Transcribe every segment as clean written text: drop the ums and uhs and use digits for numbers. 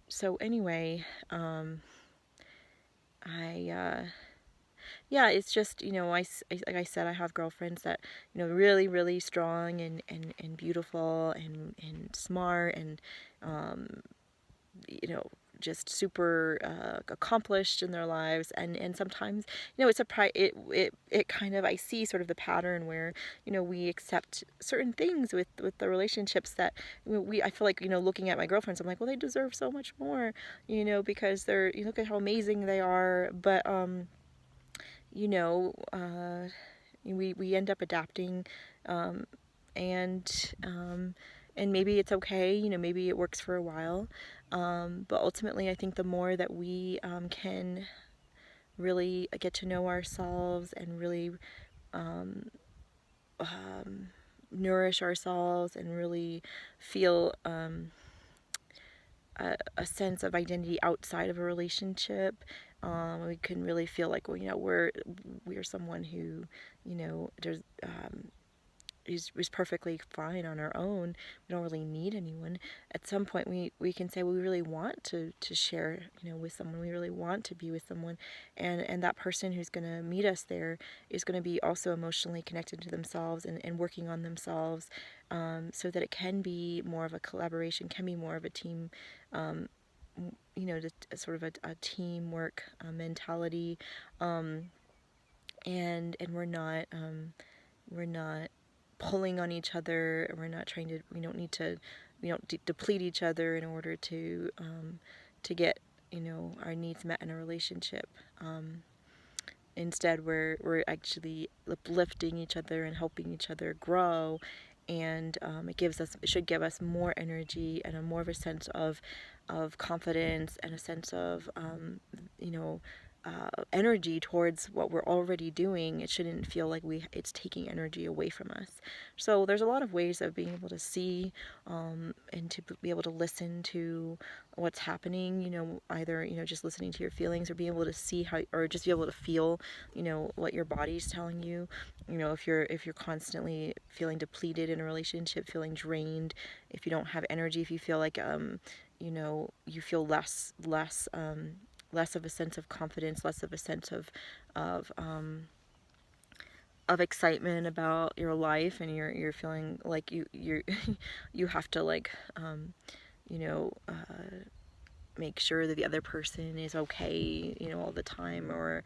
so anyway, I yeah, it's just, like I said, I have girlfriends that, really, really strong and beautiful and smart and, um, you know, just super accomplished in their lives. And sometimes, it's it kind of, I see sort of the pattern where, we accept certain things with the relationships that I feel like, looking at my girlfriends, I'm like, well, they deserve so much more, because you look at how amazing they are. But, you know, we end up adapting, um, and and maybe it's okay, maybe it works for a while, but ultimately I think the more that we can really get to know ourselves and really um, nourish ourselves and really feel a sense of identity outside of a relationship. We can really feel like, well, we're someone who, there's is perfectly fine on our own. We don't really need anyone. At some point, we can say, well, we really want to share, with someone. We really want to be with someone, and that person who's going to meet us there is going to be also emotionally connected to themselves and working on themselves, so that it can be more of a collaboration, can be more of a team, sort of a teamwork mentality, and we're not pulling on each other. We don't need to, we don't deplete each other in order to get, our needs met in a relationship. Instead, we're actually uplifting each other and helping each other grow, and it should give us more energy and more of a sense of confidence and a sense of energy towards what we're already doing. It shouldn't feel like it's taking energy away from us. So there's a lot of ways of being able to see, and to be able to listen to what's happening. Either just listening to your feelings, or being able to see how, or just be able to feel, what your body's telling you. If you're constantly feeling depleted in a relationship, feeling drained, if you don't have energy, if you feel like you feel less of a sense of confidence, less of a sense of um, of excitement about your life, and you're feeling like you you have to, like, you know uh, make sure that the other person is okay, all the time, or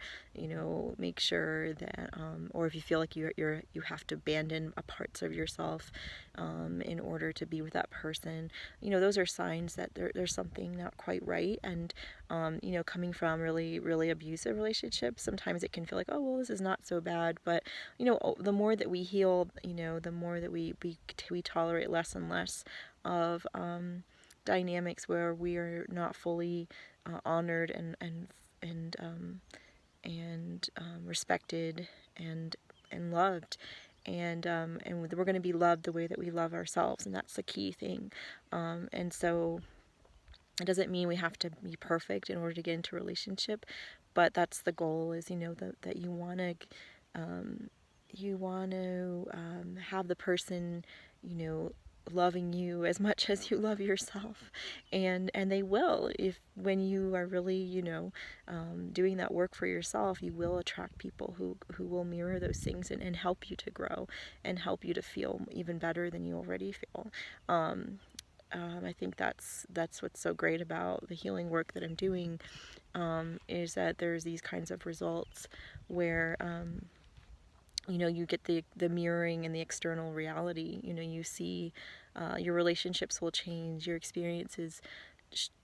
make sure that, or if you feel like you have to abandon a parts of yourself, in order to be with that person, those are signs that there's something not quite right. And coming from really, really abusive relationships, sometimes it can feel like, oh, well, this is not so bad. But the more that we heal, the more that we tolerate less and less of dynamics where we are not fully honored and respected and loved, and we're going to be loved the way that we love ourselves, and that's the key thing. And so it doesn't mean we have to be perfect in order to get into a relationship, but that's the goal. Is that you want to have the person, you know loving you as much as you love yourself, and they will. If When you are really, doing that work for yourself, you will attract people who will mirror those things, and help you to grow, and help you to feel even better than you already feel. I think that's what's so great about the healing work that I'm doing, is that there's these kinds of results where, you get the mirroring and the external reality. You see, your relationships will change, your experiences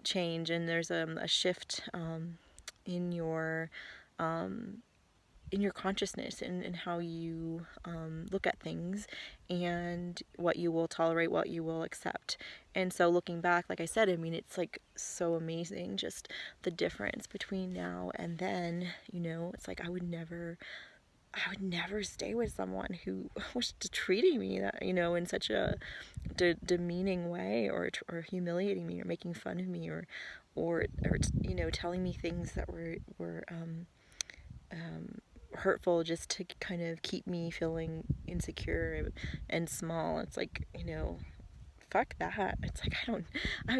change, and there's a shift, in your um, in your consciousness, and how you look at things, and what you will tolerate, what you will accept. And so looking back, like I said, I mean, it's like so amazing, just the difference between now and then. It's like I would never stay with someone who was treating me that, in such a demeaning way, or humiliating me, or making fun of me, or telling me things that were hurtful, just to kind of keep me feeling insecure and small. It's like, fuck that. It's like, I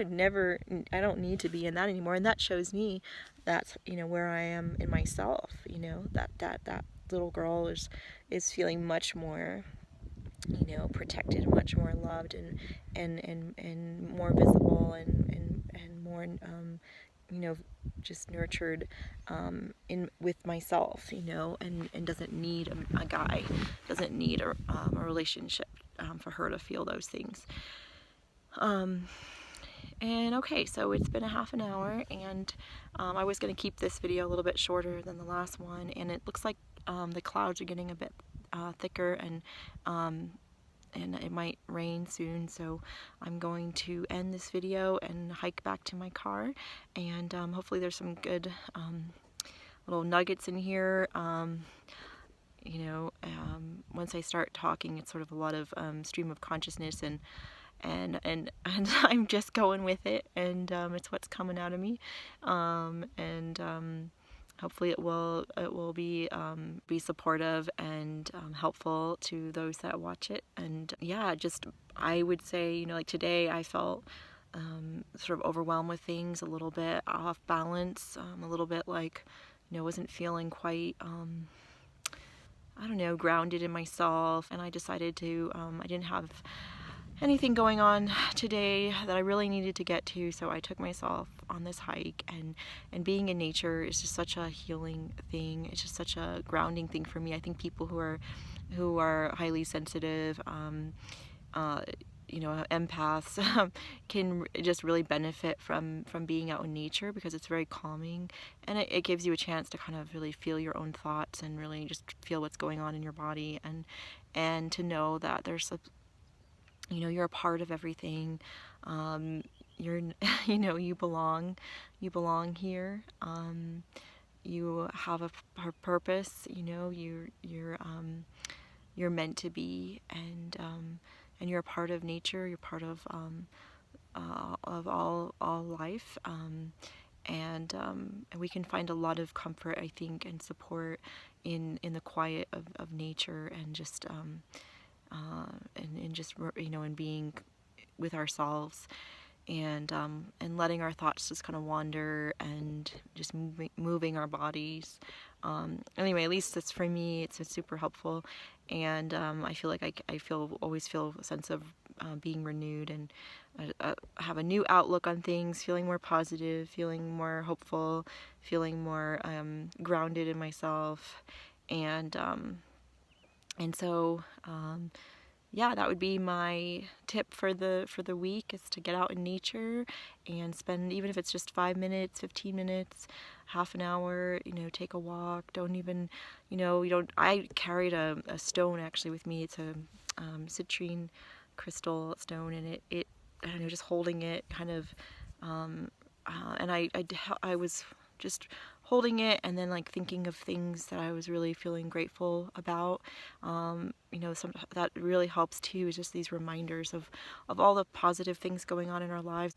don't need to be in that anymore. And that shows me that's, where I am in myself, that little girl is feeling much more, protected, much more loved, and more visible, and more, you know, just nurtured, in with myself, and doesn't need a guy, doesn't need a relationship, for her to feel those things. And okay, so it's been a half an hour, and I was going to keep this video a little bit shorter than the last one, and it looks like the clouds are getting a bit thicker, and it might rain soon, so I'm going to end this video and hike back to my car, and hopefully there's some good little nuggets in here. Once I start talking, it's sort of a lot of stream of consciousness, and I'm just going with it, and it's what's coming out of me, and hopefully it will be supportive and helpful to those that watch it. And yeah, just I would say, like today I felt sort of overwhelmed with things, a little bit off balance, a little bit like, wasn't feeling quite I don't know, grounded in myself, and I decided to I didn't have anything going on today that I really needed to get to, so I took myself on this hike, and being in nature is just such a healing thing. It's just such a grounding thing for me. I think people who are highly sensitive, empaths, can just really benefit from being out in nature, because it's very calming, and it gives you a chance to kind of really feel your own thoughts and really just feel what's going on in your body, and to know that there's you're a part of everything. You're, you belong here. You have a purpose. You're meant to be, and you're a part of nature. You're part of all life. And we can find a lot of comfort, I think, and support in the quiet of nature, and just and just in being with ourselves, and letting our thoughts just kind of wander, and just moving our bodies. Anyway, at least that's for me. It's super helpful, and I feel like I always feel a sense of being renewed, and have a new outlook on things, feeling more positive, feeling more hopeful, feeling more grounded in myself, and so yeah, that would be my tip for the week, is to get out in nature and spend, even if it's just 5 minutes, 15 minutes, half an hour, take a walk. Don't even, I carried a stone actually with me. It's a citrine crystal stone, and it I don't know, just holding it kind of, and I was just holding it, and then like thinking of things that I was really feeling grateful about. That really helps too, is just these reminders of all the positive things going on in our lives.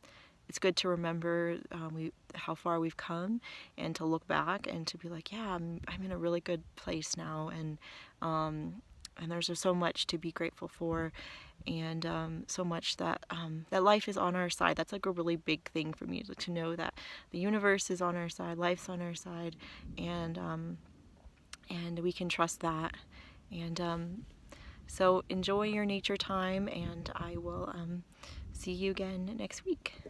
It's good to remember how far we've come, and to look back and to be like, yeah, I'm in a really good place now, and there's just so much to be grateful for, and so much that that life is on our side. That's like a really big thing for me, to know that the universe is on our side, life's on our side, and we can trust that. And so enjoy your nature time, and I will see you again next week.